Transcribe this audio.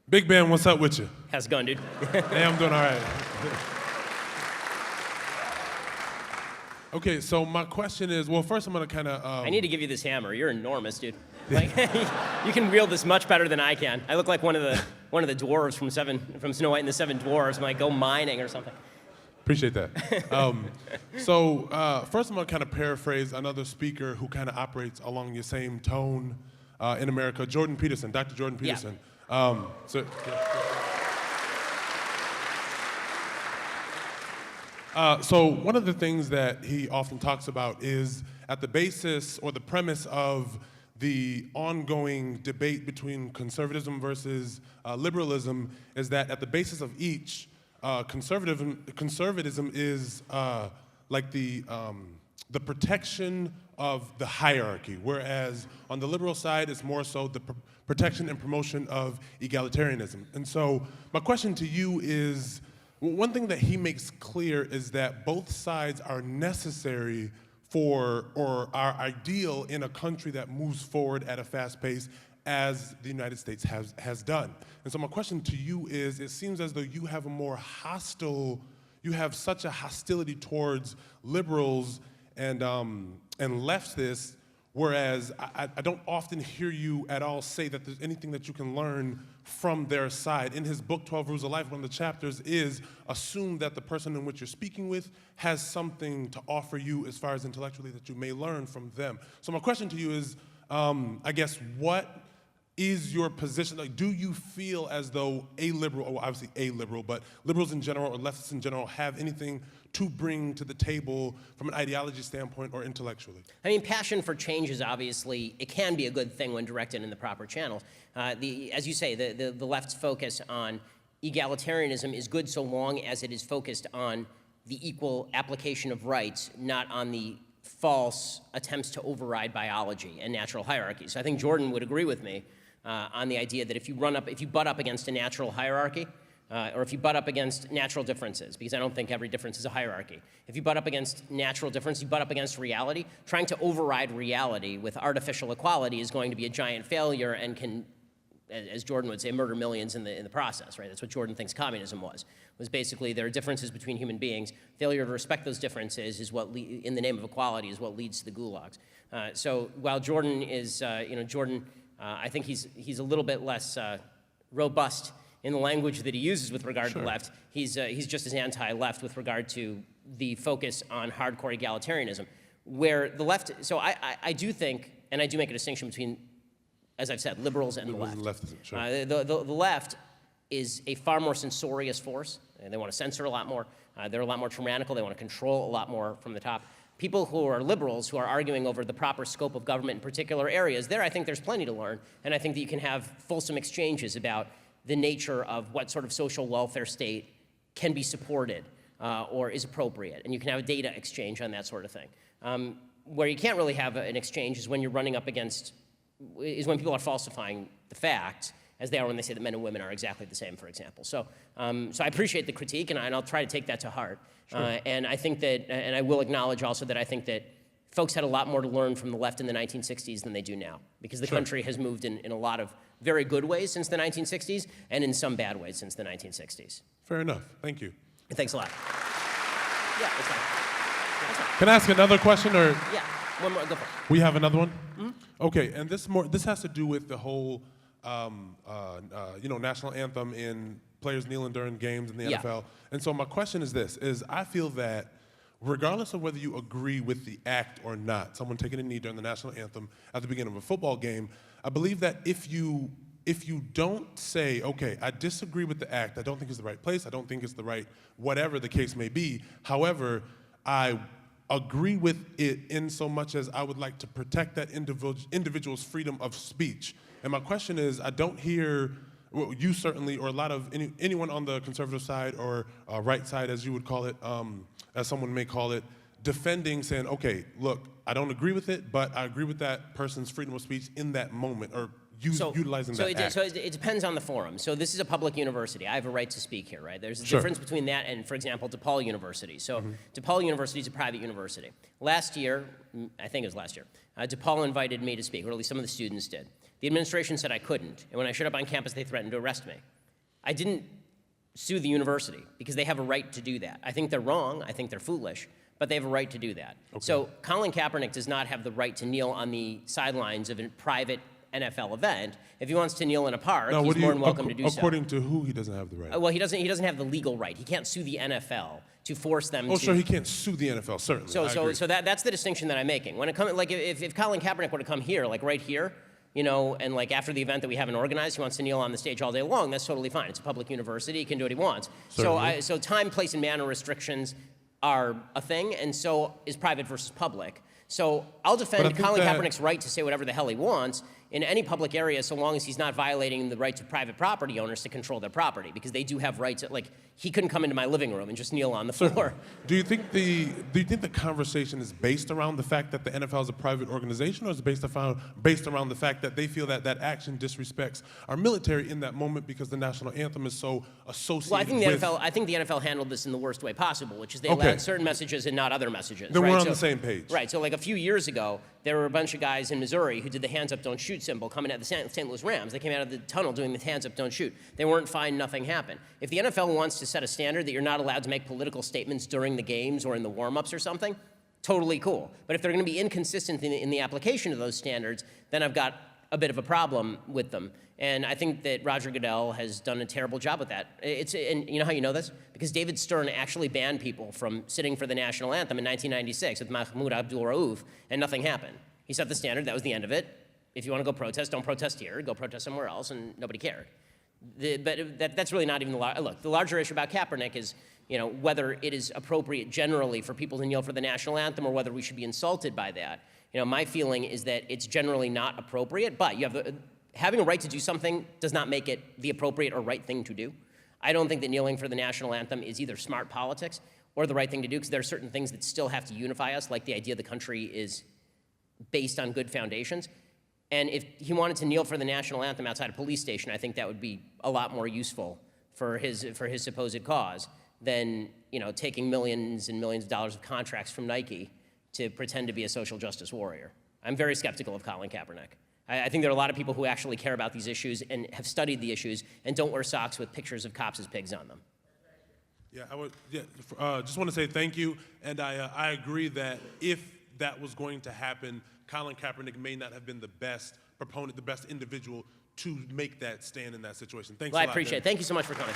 Big Ben, what's up with you? How's it going, dude? Hey, I'm doing all right. Okay, so my question is, well, first I'm gonna kind of. I need to give you this hammer. You're enormous, dude. Like, you can wield this much better than I can. I look like one of the dwarves from Snow White and the Seven Dwarfs. Like go mining or something. Appreciate that. First I'm gonna kind of paraphrase another speaker who kind of operates along your same tone in America, Jordan Peterson, Dr. Jordan Peterson. Yeah. So one of the things that he often talks about is at the basis or the premise of the ongoing debate between conservatism versus liberalism is that at the basis of each, conservatism is like the protection of the hierarchy, whereas on the liberal side, it's more so the protection and promotion of egalitarianism. And so my question to you is, one thing that he makes clear is that both sides are necessary for, or are ideal in a country that moves forward at a fast pace as the United States has done. And so my question to you is, it seems as though you have you have such a hostility towards liberals and leftists, whereas I don't often hear you at all say that there's anything that you can learn from their side. In his book, 12 Rules of Life, one of the chapters is assume that the person in which you're speaking with has something to offer you as far as intellectually that you may learn from them. So my question to you is, I guess, what is your position? Like, do you feel as though a liberal, or obviously a liberal, but liberals in general or leftists in general have anything to bring to the table from an ideology standpoint or intellectually? I mean, passion for change is obviously, it can be a good thing when directed in the proper channels. As you say, the left's focus on egalitarianism is good so long as it is focused on the equal application of rights, not on the false attempts to override biology and natural hierarchies. So I think Jordan would agree with me on the idea that if you butt up against a natural hierarchy, or if you butt up against natural differences, because I don't think every difference is a hierarchy. If you butt up against natural difference, you butt up against reality. Trying to override reality with artificial equality is going to be a giant failure and can, as Jordan would say, murder millions in the process, right? That's what Jordan thinks communism was basically there are differences between human beings. Failure to respect those differences is what, in the name of equality, is what leads to the gulags. So while Jordan is, I think he's a little bit less robust in the language that he uses with regard to the left. He's just as anti-left with regard to the focus on hardcore egalitarianism, where the left. So I do think, and I do make a distinction between, as I've said, liberals and the left. The left is a far more censorious force. And they want to censor a lot more. They're a lot more tyrannical. They want to control a lot more from the top. People who are liberals, who are arguing over the proper scope of government in particular areas, there I think there's plenty to learn. And I think that you can have fulsome exchanges about the nature of what sort of social welfare state can be supported or is appropriate. And you can have a data exchange on that sort of thing. Where you can't really have an exchange is when you're running up against, is when people are falsifying the facts, as they are when they say that men and women are exactly the same, for example. So I appreciate the critique, and I'll try to take that to heart. Sure. And I think that, and I will acknowledge also that I think that folks had a lot more to learn from the left in the 1960s than they do now, because the country has moved in a lot of very good ways since the 1960s, and in some bad ways since the 1960s. Fair enough. Thank you. Thanks a lot. Yeah, that's fine. Can I ask another question, or? Yeah, one more. Go for it. We have another one? Mm-hmm. Okay, and this has to do with the whole, national anthem in players kneeling during games in the NFL. And so my question is this: I feel that regardless of whether you agree with the act or not, someone taking a knee during the national anthem at the beginning of a football game, I believe that if you don't say, okay, I disagree with the act, I don't think it's the right place, I don't think it's the right whatever the case may be, however, I agree with it in so much as I would like to protect that individual's freedom of speech. And my question is, I don't hear, well, you certainly, or a lot of anyone on the conservative side or right side, as you would call it, as someone may call it, defending, saying, okay, look, I don't agree with it, but I agree with that person's freedom of speech in that moment, or utilizing that act. So it depends on the forum. So this is a public university. I have a right to speak here, right? There's a difference between that and, for example, DePaul University. So DePaul University is a private university. Last year, I think it was last year, DePaul invited me to speak, or at least some of the students did. The administration said I couldn't, and when I showed up on campus, they threatened to arrest me. I didn't sue the university because they have a right to do that. I think they're wrong. I think they're foolish, but they have a right to do that. Okay. So Colin Kaepernick does not have the right to kneel on the sidelines of a private NFL event. If he wants to kneel in a park, he's more than welcome to do so. According to who, he doesn't have the right? Well, he doesn't have the legal right. He can't sue the NFL to force them to. Oh, sure, he can't sue the NFL, certainly. So that's the distinction that I'm making. When it comes, like, if Colin Kaepernick were to come here, like right here, you know, and like after the event that we haven't organized, he wants to kneel on the stage all day long, that's totally fine. It's a public university, he can do what he wants. So time, place, and manner restrictions are a thing, and so is private versus public. So I'll defend Colin Kaepernick's right to say whatever the hell he wants in any public area, so long as he's not violating the rights of private property owners to control their property, because they do have rights. Like, he couldn't come into my living room and just kneel on the floor. Do you think the conversation is based around the fact that the NFL is a private organization, or is it based around the fact that they feel that that action disrespects our military in that moment because the national anthem is so associated? Well, I think the NFL handled this in the worst way possible, which is they allowed certain messages and not other messages. Then we're on the same page. Right. So like a few years ago, there were a bunch of guys in Missouri who did the hands up, don't shoot symbol coming at the St. Louis Rams. They came out of the tunnel doing the hands up, don't shoot. They weren't fined, nothing happened. If the NFL wants to set a standard that you're not allowed to make political statements during the games or in the warm-ups or something, totally cool. But if they're going to be inconsistent in the application of those standards, then I've got a bit of a problem with them. And I think that Roger Goodell has done a terrible job with that. And you know how you know this? Because David Stern actually banned people from sitting for the national anthem in 1996 with Mahmoud Abdul-Rauf, and nothing happened. He set the standard, that was the end of it. If you want to go protest, don't protest here, go protest somewhere else, and nobody cared. But that's really not even look, the larger issue about Kaepernick is, you know, whether it is appropriate generally for people to kneel for the national anthem or whether we should be insulted by that. You know, my feeling is that it's generally not appropriate, but you have having a right to do something does not make it the appropriate or right thing to do. I don't think that kneeling for the national anthem is either smart politics or the right thing to do, because there are certain things that still have to unify us, like the idea the country is based on good foundations. And if he wanted to kneel for the national anthem outside a police station, I think that would be a lot more useful for his supposed cause than, you know, taking millions and millions of dollars of contracts from Nike to pretend to be a social justice warrior. I'm very skeptical of Colin Kaepernick. I think there are a lot of people who actually care about these issues and have studied the issues and don't wear socks with pictures of cops as pigs on them. Yeah, just want to say thank you, and I agree that if that was going to happen, Colin Kaepernick may not have been the best proponent, the best individual to make that stand in that situation. Thanks a lot. Well, I appreciate it. Thank you so much for coming.